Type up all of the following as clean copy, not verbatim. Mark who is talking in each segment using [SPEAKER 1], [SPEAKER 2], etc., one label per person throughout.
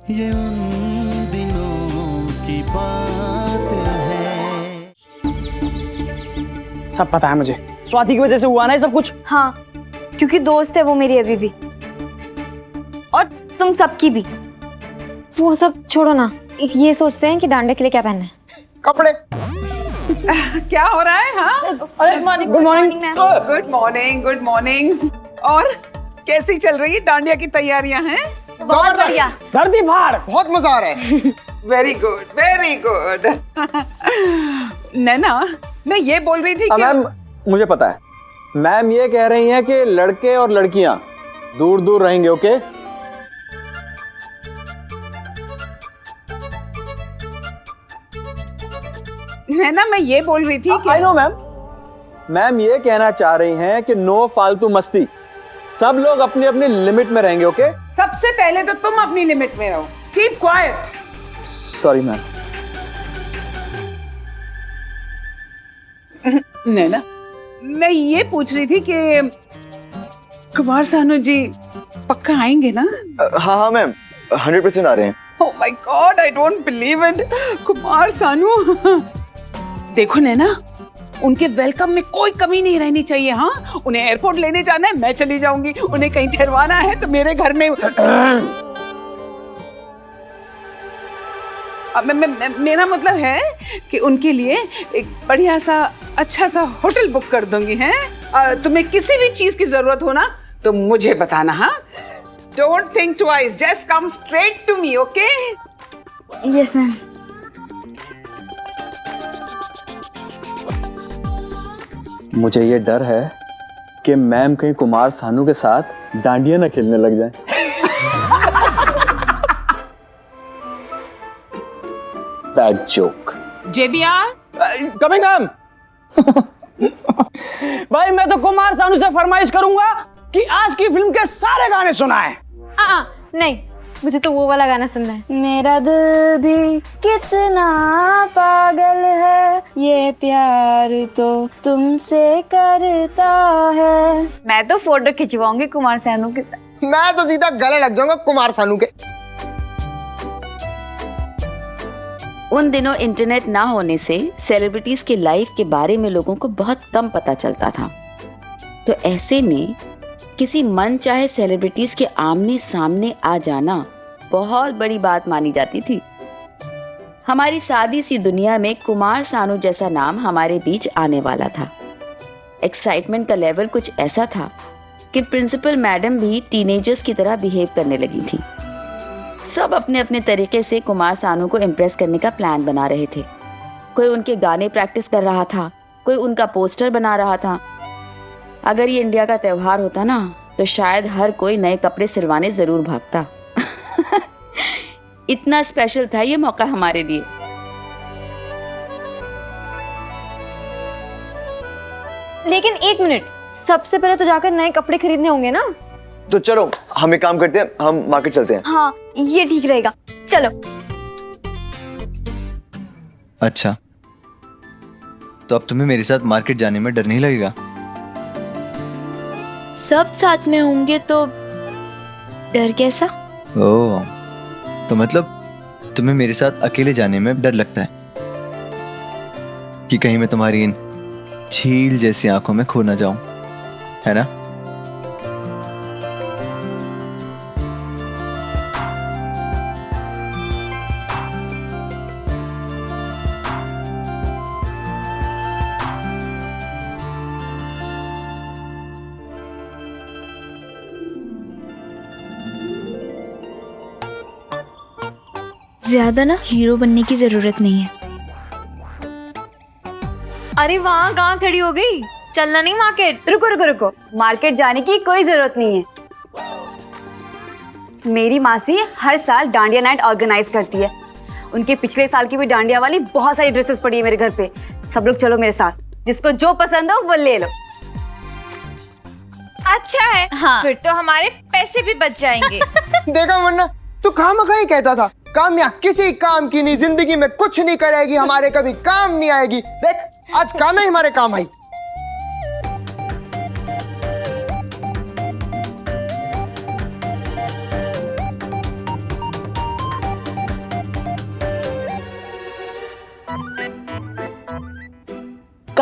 [SPEAKER 1] ये उन दिनों की बात है।
[SPEAKER 2] सब पता है मुझे, स्वाति की वजह से हुआ ना ये सब कुछ।
[SPEAKER 3] हाँ, क्योंकि दोस्त है वो मेरी अभी भी, और तुम सबकी भी।
[SPEAKER 4] वो सब छोड़ो ना, ये सोचते हैं कि डांडे के लिए क्या पहनना है।
[SPEAKER 5] कपड़े।
[SPEAKER 6] क्या हो रहा है? हाँ,
[SPEAKER 2] good morning. Good morning ma'am.
[SPEAKER 6] Good morning, good morning. और कैसी चल रही है डांडिया की तैयारियां हैं?
[SPEAKER 3] बहुत बढ़िया।
[SPEAKER 2] धरती फाड़।
[SPEAKER 5] बहुत मजा आ रहा है।
[SPEAKER 6] Very good, very good. Naina, मैं ये बोल रही थी कि
[SPEAKER 7] मैम मुझे पता है, मैम ये कह रही हैं कि लड़के और लड़कियां दूर दूर रहेंगे। ओके
[SPEAKER 6] नैना, मैं ये बोल रही थी कि
[SPEAKER 7] आई नो मैम ये कहना चाह रही हैं कि नो फालतू मस्ती, सब लोग अपनी अपनी लिमिट में रहेंगे। ओके
[SPEAKER 6] सबसे पहले तो तुम अपनी लिमिट में रहो। Keep quiet.
[SPEAKER 7] Sorry ma'am.
[SPEAKER 6] Naina, मैं ये पूछ रही थी कि कुमार सानू जी पक्का आएंगे ना?
[SPEAKER 8] हाँ हाँ मैम, 100% आ रहे हैं।
[SPEAKER 6] Oh my God, I don't believe it. Kumar Sanu. देखो नैना, उनके वेलकम में कोई कमी नहीं रहनी चाहिए। हाँ, उन्हें एयरपोर्ट लेने जाना है, मैं चली जाऊंगी। उन्हें कहीं ठहरवाना है तो मेरे घर में मेरा मतलब है कि उनके लिए एक बढ़िया सा अच्छा सा होटल बुक कर दूंगी। हैं, तुम्हें किसी भी चीज की जरूरत हो ना तो मुझे बताना। हाँ, don't think twice, just come straight to me. Okay?
[SPEAKER 3] Yes ma'am.
[SPEAKER 7] मुझे ये डर है कि मैम कहीं कुमार सानू के साथ डांडिया ना खेलने लग जाए। Bad joke.
[SPEAKER 6] JBR,
[SPEAKER 7] coming ma'am.
[SPEAKER 2] भाई मैं तो कुमार सानू से फरमाइश करूंगा कि आज की फिल्म के सारे गाने सुनाए।
[SPEAKER 4] नहीं, मुझे तो वो वाला गाना सुनना है।
[SPEAKER 3] मेरा दिल भी कितना पागल है, ये प्यार तो तुमसे करता है। मैं तो फोटो खिंचवाऊंगी कुमार सानू के साथ।
[SPEAKER 5] मैं तो सीधा गले लग जाऊंगा कुमार सानू के।
[SPEAKER 9] उन दिनों इंटरनेट ना होने से सेलिब्रिटीज की लाइफ के बारे में लोगों को बहुत कम पता चलता था। तो ऐसे में किसी मनचाहे सेलिब्रिटीज के आमने सामने आ जाना बहुत बड़ी बात मानी जाती थी। हमारी सादी सी दुनिया में कुमार सानू जैसा नाम हमारे बीच आने वाला था। एक्साइटमेंट का लेवल कुछ ऐसा था कि प्रिंसिपल मैडम भी टीनेजर्स की तरह बिहेव करने लगी थी। सब अपने अपने तरीके से कुमार सानू को इम्प्रेस करने का प्लान बना रहे थे। कोई उनके गाने प्रैक्टिस कर रहा था, कोई उनका पोस्टर बना रहा था। अगर ये इंडिया का त्योहार होता ना तो शायद हर कोई नए कपड़े सिलवाने जरूर भागता। इतना स्पेशल था ये मौका हमारे लिए।
[SPEAKER 4] लेकिन एक मिनट, सबसे पहले तो जाकर नए कपड़े खरीदने होंगे ना।
[SPEAKER 8] तो चलो हम एक काम करते हैं, हम मार्केट चलते हैं।
[SPEAKER 3] हाँ, ये ठीक रहेगा, चलो।
[SPEAKER 10] अच्छा, तो अब तुम्हें मेरे साथ मार्केट जाने में डर नहीं लगेगा?
[SPEAKER 3] सब साथ में होंगे तो डर कैसा?
[SPEAKER 10] ओह, तो मतलब तुम्हें मेरे साथ अकेले जाने में डर लगता है कि कहीं मैं तुम्हारी इन झील जैसी आंखों में खो ना जाऊं, है ना?
[SPEAKER 3] ज्यादा ना हीरो बनने की जरूरत नहीं है।
[SPEAKER 4] अरे वहाँ कहाँ खड़ी हो गई? चलना नहीं मार्केट?
[SPEAKER 3] रुको रुको रुको, मार्केट जाने की कोई जरूरत नहीं है। मेरी मासी हर साल डांडिया नाइट ऑर्गेनाइज करती है। उनके पिछले साल की भी डांडिया वाली बहुत सारी ड्रेसेस पड़ी है मेरे घर पे। सब लोग चलो मेरे साथ, जिसको जो पसंद हो वो ले लो।
[SPEAKER 11] अच्छा है, हाँ। फिर तो हमारे पैसे भी बच जाएंगे।
[SPEAKER 5] देखा वरना तू खामखा ही कहता था काम्या किसी काम की नहीं, जिंदगी में कुछ नहीं करेगी, हमारे कभी काम नहीं आएगी। देख आज काम है, हमारे काम आई।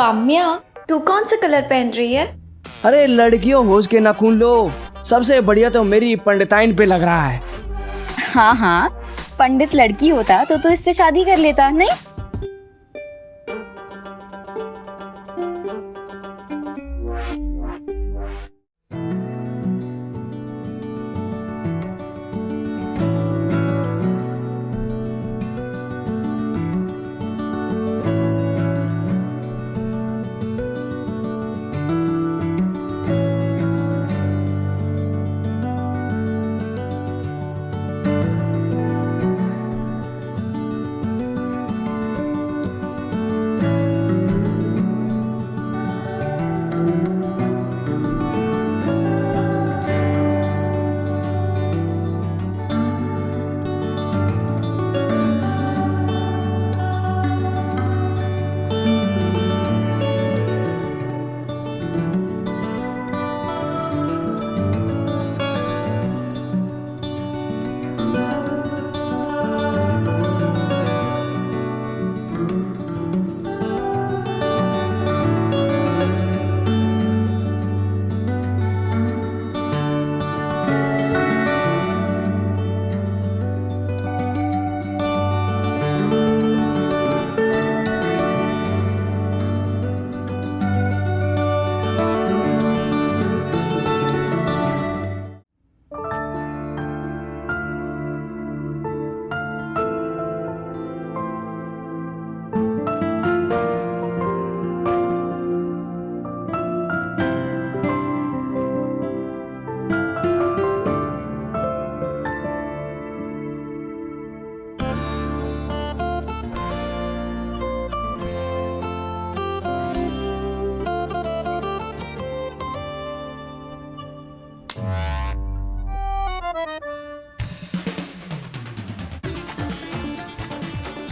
[SPEAKER 4] काम्या, तू कौन सा कलर पहन रही है?
[SPEAKER 2] अरे लड़कियों होश के नाखून लो, सबसे बढ़िया तो मेरी पंडिताइन पे लग रहा है।
[SPEAKER 3] हाँ हाँ, पंडित लड़की होता तो इससे शादी कर लेता नहीं?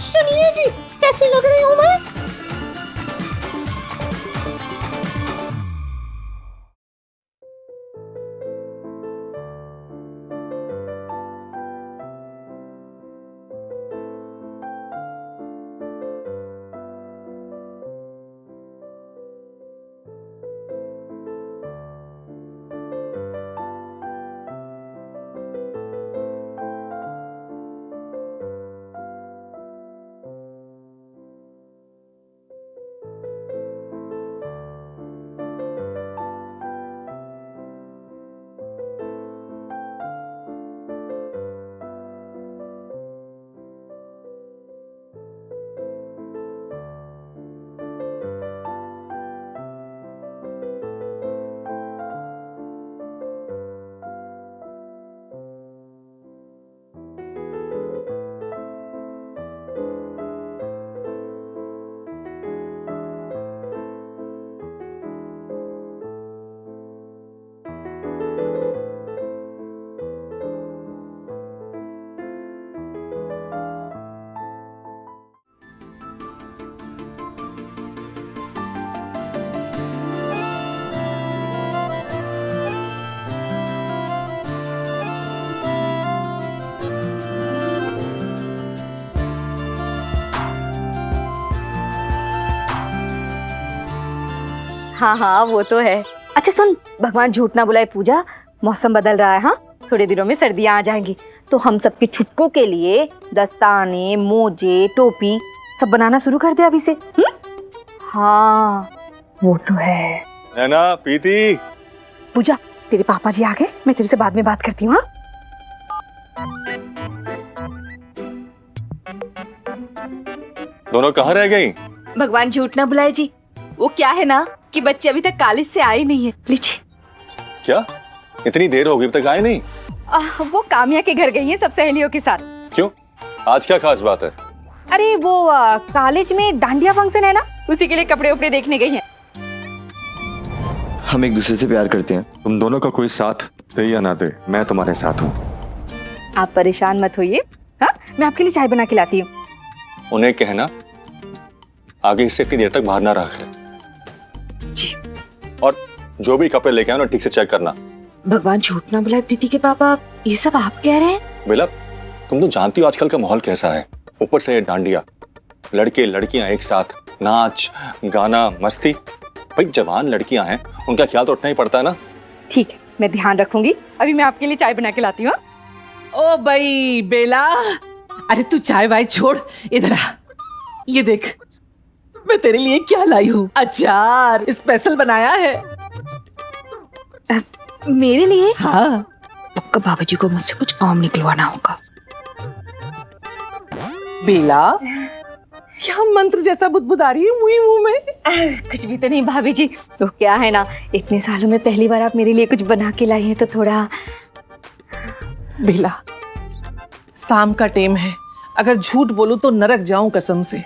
[SPEAKER 5] सुनिए जी, कैसी लग रही हूँ मैं?
[SPEAKER 4] हाँ हाँ वो तो है। अच्छा सुन, भगवान झूठ ना बुलाए पूजा, मौसम बदल रहा है। हाँ, थोड़े दिनों में सर्दियाँ आ जाएंगी, तो हम सबके छुटकों के लिए दस्ताने, मोजे, टोपी सब बनाना शुरू कर दे अभी से। हाँ वो तो है
[SPEAKER 12] ना प्रीति।
[SPEAKER 4] पूजा, तेरे पापा जी आ गए, मैं तेरे से बाद में बात करती हूँ। हाँ
[SPEAKER 12] दोनों कहाँ रह गई?
[SPEAKER 11] भगवान झूठ ना बुलाए जी, वो क्या है ना कि बच्चे अभी तक कॉलेज से आए नहीं है। लीजिए।
[SPEAKER 12] क्या इतनी देर हो गई अब तक आए नहीं?
[SPEAKER 4] वो काम्या के घर गई है सब सहेलियों के साथ।
[SPEAKER 12] क्यों, आज क्या खास बात है?
[SPEAKER 4] अरे वो कॉलेज में डांडिया फंक्शन है ना, उसी के लिए कपड़े उपड़े देखने गई हैं।
[SPEAKER 8] हम एक दूसरे से प्यार करते हैं।
[SPEAKER 12] तुम दोनों का कोई साथ दे या ना दे, मैं तुम्हारे साथ हूँ।
[SPEAKER 4] आप परेशान मत होइए, हाँ मैं आपके लिए चाय बना के लाती हूँ।
[SPEAKER 12] उन्हें कहना आगे इससे इतनी देर तक बाहर ना रखे
[SPEAKER 4] जी।
[SPEAKER 12] और जो भी कपड़े लेके आए ना ठीक से चेक करना।
[SPEAKER 11] भगवान झूठ ना बुलाए प्रीति के पापा, ये सब आप कह रहे हैं?
[SPEAKER 12] बेला, तुम तो जानती हो आजकल का माहौल कैसा है, ऊपर से ये डांडिया, लड़के लड़कियां एक साथ, नाच गाना मस्ती। भाई जवान लड़कियां हैं, उनका ख्याल तो रखना ही पड़ता है ना।
[SPEAKER 4] ठीक है, मैं ध्यान रखूंगी। अभी मैं आपके लिए चाय बना के लाती हूँ।
[SPEAKER 6] ओ भाई बेला, अरे तू चाय वाय छोड़, इधर आ। ये देख मैं तेरे लिए क्या लाई हूँ, अचार स्पेशल बनाया है।
[SPEAKER 4] मेरे लिए?
[SPEAKER 6] हाँ।
[SPEAKER 4] पक्का बाबा जी को मुझसे कुछ काम निकलवाना होगा।
[SPEAKER 6] बेला, क्या मंत्र जैसा बुदबुदा रही है मुंह में?
[SPEAKER 4] कुछ भी तो नहीं भाभी जी। तो क्या है ना, इतने सालों में पहली बार आप मेरे लिए कुछ बना के लाई हैं तो थोड़ा।
[SPEAKER 6] बेला, शाम का टाइम है, अगर झूठ बोलूं तो नरक जाऊं कसम से।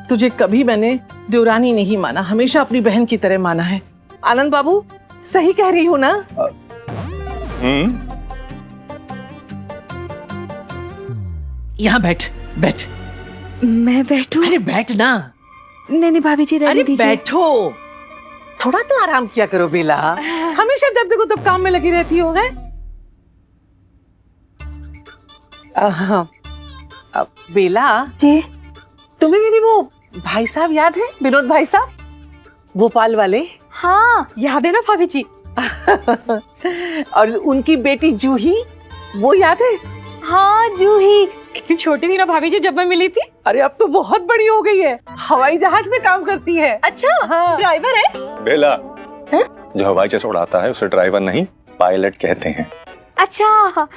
[SPEAKER 6] तुझे कभी मैंने देवरानी नहीं माना, हमेशा अपनी बहन की तरह माना है। आनंद बाबू सही कह रही हूँ ना? यहाँ बैठ बैठ।
[SPEAKER 4] मैं बैठूं?
[SPEAKER 6] अरे बैठ ना।
[SPEAKER 4] नहीं भाभी जी, रहने दीजिए।
[SPEAKER 6] बैठो, थोड़ा तो आराम किया करो बेला। हमेशा जब देखो तब काम में लगी रहती हो, है? बेला
[SPEAKER 4] जी,
[SPEAKER 6] तुम्हें मेरी वो भाई साहब याद है, विनोद भाई साहब, भोपाल वाले?
[SPEAKER 4] हाँ याद है ना भाभी जी।
[SPEAKER 6] और उनकी बेटी जूही, वो याद है?
[SPEAKER 4] हाँ जूही, कितनी छोटी थी ना भाभी जी जब मैं मिली थी।
[SPEAKER 6] अरे अब तो बहुत बड़ी हो गई है, हवाई जहाज में काम करती है।
[SPEAKER 4] अच्छा,
[SPEAKER 6] हाँ।
[SPEAKER 4] ड्राइवर है?
[SPEAKER 12] बेला, जो हवाई जहाज उड़ाता है उसे ड्राइवर नहीं पायलट कहते हैं।
[SPEAKER 4] अच्छा,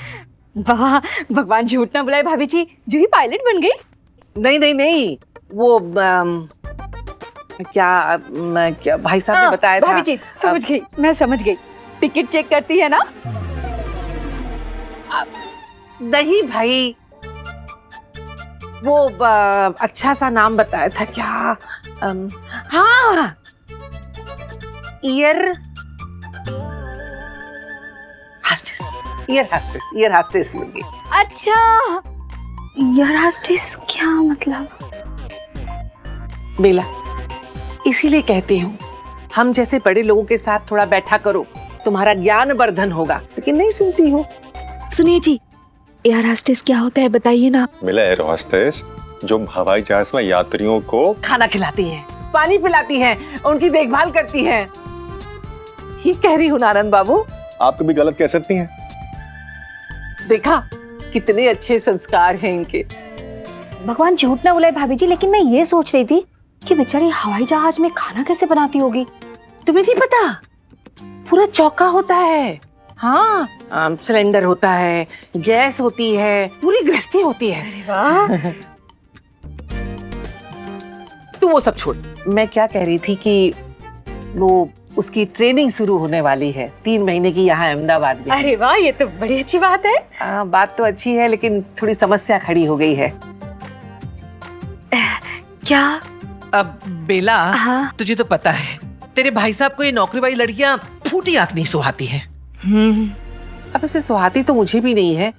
[SPEAKER 4] वाह, भगवान झूठ ना बुलाए भाभी जी, जूही पायलट बन गई?
[SPEAKER 6] नहीं नहीं नहीं, वो क्या भाई साहब ने बताया था।
[SPEAKER 4] भाभी जी समझ गई, मैं समझ गई। टिकट चेक करती है ना?
[SPEAKER 6] नहीं भाई, वो अच्छा सा नाम बताया था, क्या? हाँ, ईयर हॉस्टेस मिल गई।
[SPEAKER 4] अच्छा, ईयर हॉस्टेस क्या मतलब?
[SPEAKER 6] बेला, इसीलिए कहती हूँ हम जैसे बड़े लोगों के साथ थोड़ा बैठा करो, तुम्हारा ज्ञान वर्धन होगा, लेकिन नहीं सुनती हो।
[SPEAKER 4] सुनिए जी, एयर हॉस्टेस क्या होता है बताइए ना।
[SPEAKER 12] मिला एयर हॉस्टेस जो हवाई जहाज में यात्रियों को
[SPEAKER 6] खाना खिलाती है, पानी पिलाती है, उनकी देखभाल करती है। ये कह रही हूँ नारायण बाबू।
[SPEAKER 12] आप कभी गलत कह सकती हैं।
[SPEAKER 6] देखा कितने अच्छे संस्कार हैं इनके।
[SPEAKER 4] भगवान झूठ ना बुलाए भाभी जी, लेकिन मैं ये सोच रही थी कि बेचारी हवाई जहाज में खाना कैसे बनाती होगी।
[SPEAKER 6] तुम्हें नहीं पता, पूरा चौका होता है। हाँ, सिलेंडर होता है, गैस होती है, पूरी गृहस्थी होती है।
[SPEAKER 4] अरे वाह।
[SPEAKER 6] तू वो सब छोड़, मैं क्या कह रही थी कि वो उसकी ट्रेनिंग शुरू होने वाली है 3 महीने की यहाँ अहमदाबाद में।
[SPEAKER 4] अरे वाह, ये तो बड़ी अच्छी बात है।
[SPEAKER 6] बात तो अच्छी है, लेकिन थोड़ी समस्या खड़ी हो गई है।
[SPEAKER 4] क्या?
[SPEAKER 6] अब बेला,
[SPEAKER 4] हाँ?
[SPEAKER 6] तुझे तो पता है तेरे भाई साहब को ये नौकरी वाली लड़कियां फूटी आंख नहीं सुहाती हैं। अब इसे सुहाती तो मुझे भी नहीं है,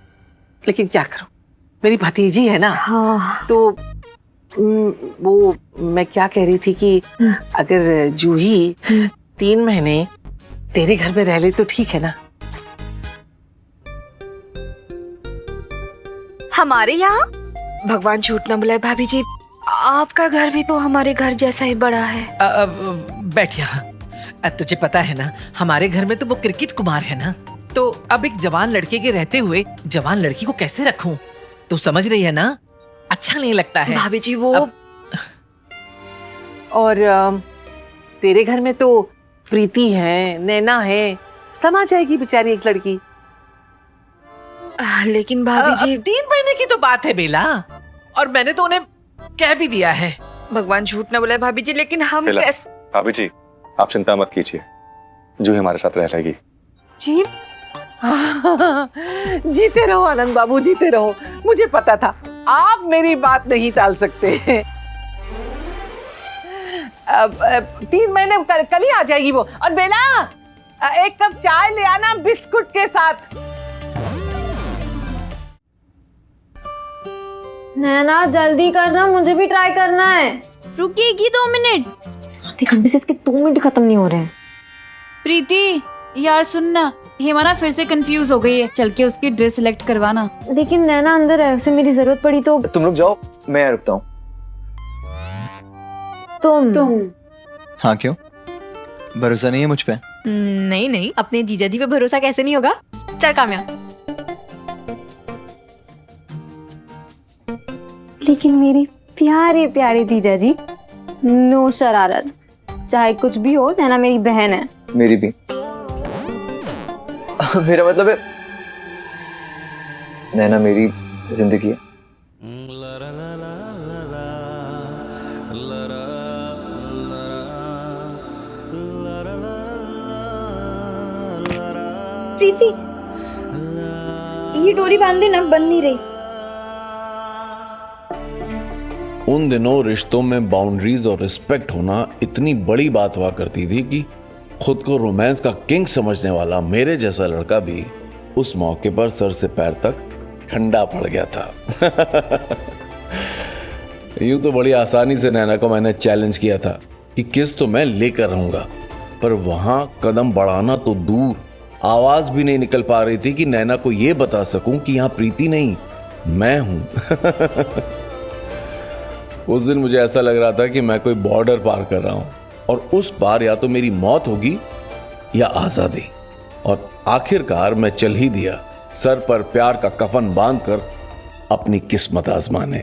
[SPEAKER 6] लेकिन क्या करूं, मेरी भतीजी है ना।
[SPEAKER 4] हाँ।
[SPEAKER 6] तो वो मैं क्या कह रही थी कि अगर जूही 3 महीने तेरे घर में रह ले तो ठीक है ना?
[SPEAKER 4] हमारे यहाँ? भगवान झूठ ना बुलाए भाभी जी, आपका घर भी तो हमारे घर जैसा ही बड़ा है।
[SPEAKER 6] बैठ यहाँ। तुझे पता है ना, हमारे घर में तो वो क्रिकेट कुमार है ना, तो अब एक जवान लड़के के रहते हुए जवान लड़की को कैसे रखूं? तू समझ रही है ना, अच्छा नहीं लगता है।
[SPEAKER 4] भाभी जी वो
[SPEAKER 6] और तेरे घर में तो प्रीति है, नैना है, समा जाएगी बेचारी एक लड़की।
[SPEAKER 4] लेकिन भाभी जी
[SPEAKER 6] 3 महीने की तो बात है बेला, और मैंने तो उन्हें कह भी दिया है।
[SPEAKER 4] भगवान झूठ ना बुलाए भाभी जी, लेकिन हम कैसे?
[SPEAKER 12] भाभी जी आप चिंता मत कीजिए, जूही हमारे साथ रह लेगी।
[SPEAKER 4] जी
[SPEAKER 6] जीते रहो आनंद बाबू, जीते रहो। मुझे पता था आप मेरी बात नहीं टाल सकते। अब 3 महीने कल ही आ जाएगी वो। और बेला, एक कप चाय ले आना बिस्कुट के साथ।
[SPEAKER 3] नैना जल्दी करना, मुझे भी ट्राई करना है।
[SPEAKER 11] रुकेगी 2 मिनट।
[SPEAKER 3] आधे घंटे से इसके 2 मिनट खत्म नहीं हो रहे हैं।
[SPEAKER 11] प्रीति यार सुनना, हेमा फिर से कंफ्यूज हो गई है, चल के उसकी ड्रेस सिलेक्ट करवाना।
[SPEAKER 3] लेकिन नैना अंदर है, उसे मेरी जरूरत पड़ी तो।
[SPEAKER 8] तुम रुक जाओ, मैं रुकता हूँ।
[SPEAKER 4] तुम
[SPEAKER 10] हाँ क्यों, भरोसा नहीं है मुझ पे?
[SPEAKER 11] नहीं नहीं, अपने जीजा जी पे भरोसा कैसे नहीं होगा। चल काम्या।
[SPEAKER 3] लेकिन मेरी प्यारे प्यारे जीजा जी, नो शरारत, चाहे कुछ भी हो, नैना मेरी बहन है।
[SPEAKER 8] मेरी भी। मेरा मतलब है नैना मेरी जिंदगी है।
[SPEAKER 4] प्रीति, ये डोरी बांध देना, बंद नहीं रही।
[SPEAKER 13] उन दिनों रिश्तों में बाउंड्रीज और रिस्पेक्ट होना इतनी बड़ी बात हुआ करती थी कि खुद को रोमांस का किंग समझने वाला मेरे जैसा लड़का भी उस मौके पर सर से पैर तक ठंडा पड़ गया था। यूं तो बड़ी आसानी से नैना को मैंने चैलेंज किया था कि किस तो मैं लेकर रहूंगा, पर वहां कदम बढ़ाना तो दूर, आवाज भी नहीं निकल पा रही थी कि नैना को यह बता सकूं कि यहां प्रीति नहीं, मैं हूं। उस दिन मुझे ऐसा लग रहा था कि मैं कोई बॉर्डर पार कर रहा हूं और उस पार या तो मेरी मौत होगी या आजादी। और आखिरकार मैं चल ही दिया, सर पर प्यार का कफन बांधकर अपनी किस्मत आजमाने।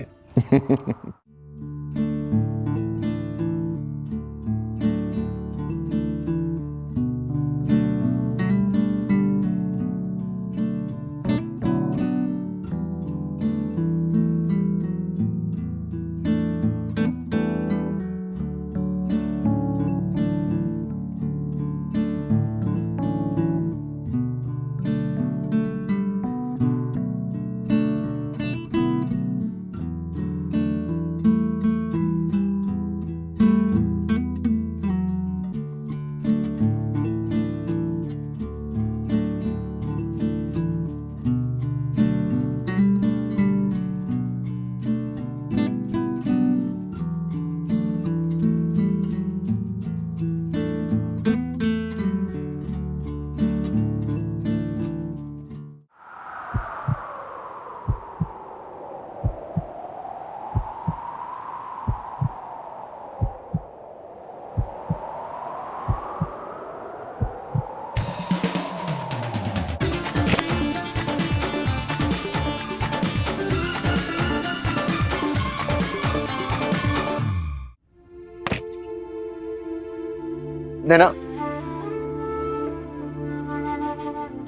[SPEAKER 8] नैना,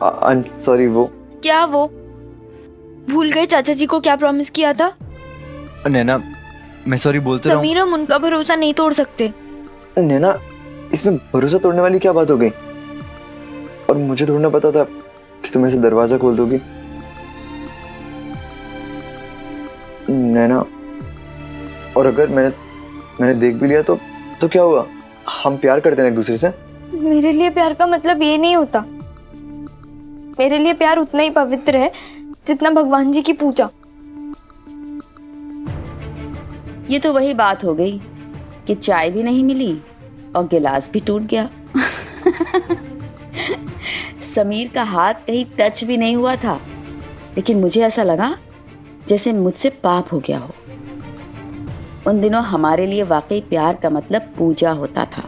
[SPEAKER 8] आई एम सॉरी। वो
[SPEAKER 11] क्या वो? भूल गए चाचा जी को क्या प्रॉमिस किया था?
[SPEAKER 10] नैना, मैं सॉरी बोलता रहा हूँ।
[SPEAKER 11] समीर, हम उनका भरोसा नहीं तोड़ सकते।
[SPEAKER 8] नैना, इसमें भरोसा तोड़ने वाली क्या बात हो गई? और मुझे थोड़ा ना पता था कि तुम ऐसे दरवाजा खोल दोगी। नैना, और अगर मैंने देख भी लिया तो क्या हुआ? हम प्यार करते हैं एक दूसरे से।
[SPEAKER 3] मेरे लिए प्यार का मतलब ये नहीं होता। मेरे लिए प्यार उतना ही पवित्र है जितना भगवान जी की पूजा।
[SPEAKER 9] ये तो वही बात हो गई कि चाय भी नहीं मिली और गिलास भी टूट गया। समीर का हाथ कहीं टच भी नहीं हुआ था, लेकिन मुझे ऐसा लगा जैसे मुझसे पाप हो गया हो। उन दिनों हमारे लिए वाकई प्यार का मतलब पूजा होता था।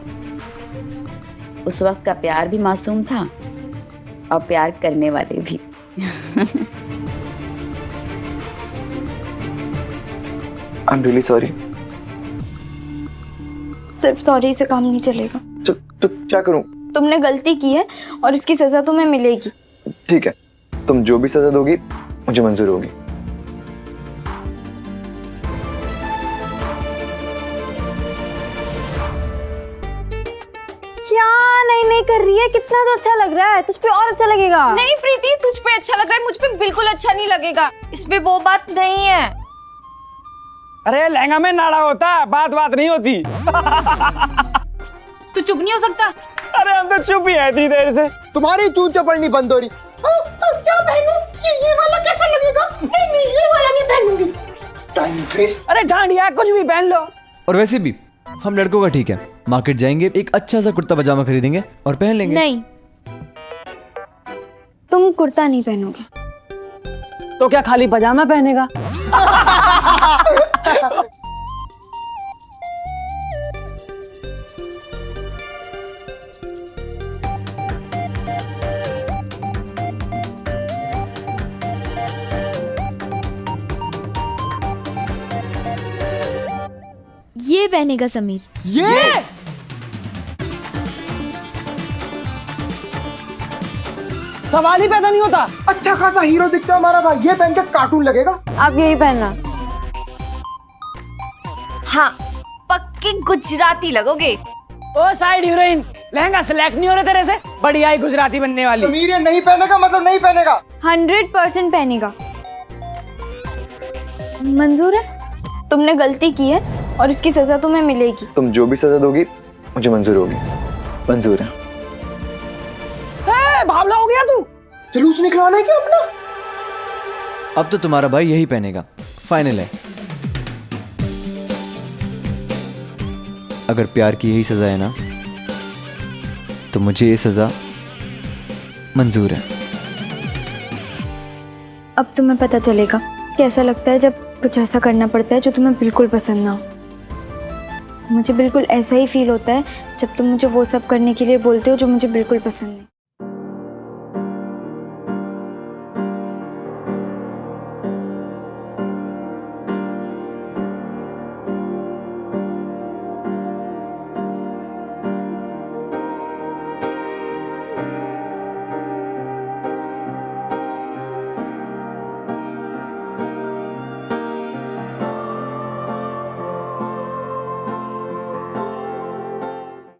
[SPEAKER 9] उस वक्त का प्यार भी मासूम था और प्यार करने वाले भी।
[SPEAKER 8] I am really sorry.
[SPEAKER 3] सिर्फ सॉरी से काम नहीं चलेगा।
[SPEAKER 8] तो क्या करूं?
[SPEAKER 3] तुमने गलती की है और इसकी सजा तुम्हें मिलेगी।
[SPEAKER 8] ठीक है, तुम जो भी सजा दोगी मुझे मंजूर होगी।
[SPEAKER 3] क्या नहीं कर रही है? कितना तो अच्छा लग रहा है, तुझ पे और अच्छा लगेगा।
[SPEAKER 4] नहीं प्रीति, तुझ पे अच्छा लग रहा है, मुझ पे बिल्कुल अच्छा नहीं लगेगा। इसमें वो बात नहीं है।
[SPEAKER 2] अरे लहंगा में नाड़ा होता है, बात नहीं होती।
[SPEAKER 4] तू चुप नहीं हो सकता?
[SPEAKER 2] अरे हम तो चुप ही है इतनी देर से।
[SPEAKER 5] तुम्हारी चूचा पड़नी बंद हो रही। क्या पहनूं? ये वाला कैसा लगेगा? नहीं, ये वाला नहीं पहनूंगी। Time waste.
[SPEAKER 2] अरे डांडिया, कुछ भी पहन लो।
[SPEAKER 10] और वैसे भी हम लड़कों का ठीक है, मार्केट जाएंगे, एक अच्छा सा कुर्ता पजामा खरीदेंगे और पहन लेंगे।
[SPEAKER 3] नहीं, तुम कुर्ता नहीं पहनोगे।
[SPEAKER 2] तो क्या खाली पजामा पहनेगा?
[SPEAKER 14] ये पहनेगा समीर।
[SPEAKER 5] ये
[SPEAKER 2] सवाल ही पैदा नहीं होता।
[SPEAKER 5] अच्छा खासा हीरो दिखता है हमारा भाई, ये पहन के कार्टून लगेगा।
[SPEAKER 3] आप यही पहनना।
[SPEAKER 4] हाँ, पक्की गुजराती लगोगे।
[SPEAKER 2] ओ साइड हीरोइन, लहंगा सिलेक्ट नहीं हो रहा तेरे से, बढ़िया ही गुजराती बनने वाली।
[SPEAKER 5] समीर ये नहीं पहनेगा मतलब नहीं पहनेगा।
[SPEAKER 3] 100% पहनेगा। मंजूर है? तुमने गलती की है और इसकी सजा तुम्हें मिलेगी।
[SPEAKER 8] तुम जो भी सजा दोगी मुझे मंजूर होगी। मंजूर है।
[SPEAKER 2] भावला हो गया तू।
[SPEAKER 5] जुलूस निकलवाना है क्या अपना?
[SPEAKER 10] अब तो तुम्हारा भाई यही पहनेगा, फाइनल है। अगर प्यार की यही सजा है ना, तो मुझे ये सजा मंजूर है।
[SPEAKER 3] अब तुम्हें पता चलेगा कैसा लगता है जब कुछ ऐसा करना पड़ता है जो तुम्हें बिल्कुल पसंद ना हो। मुझे बिल्कुल ऐसा ही फील होता है जब तुम मुझे वो सब करने के लिए बोलते हो जो मुझे बिल्कुल पसंद नहीं।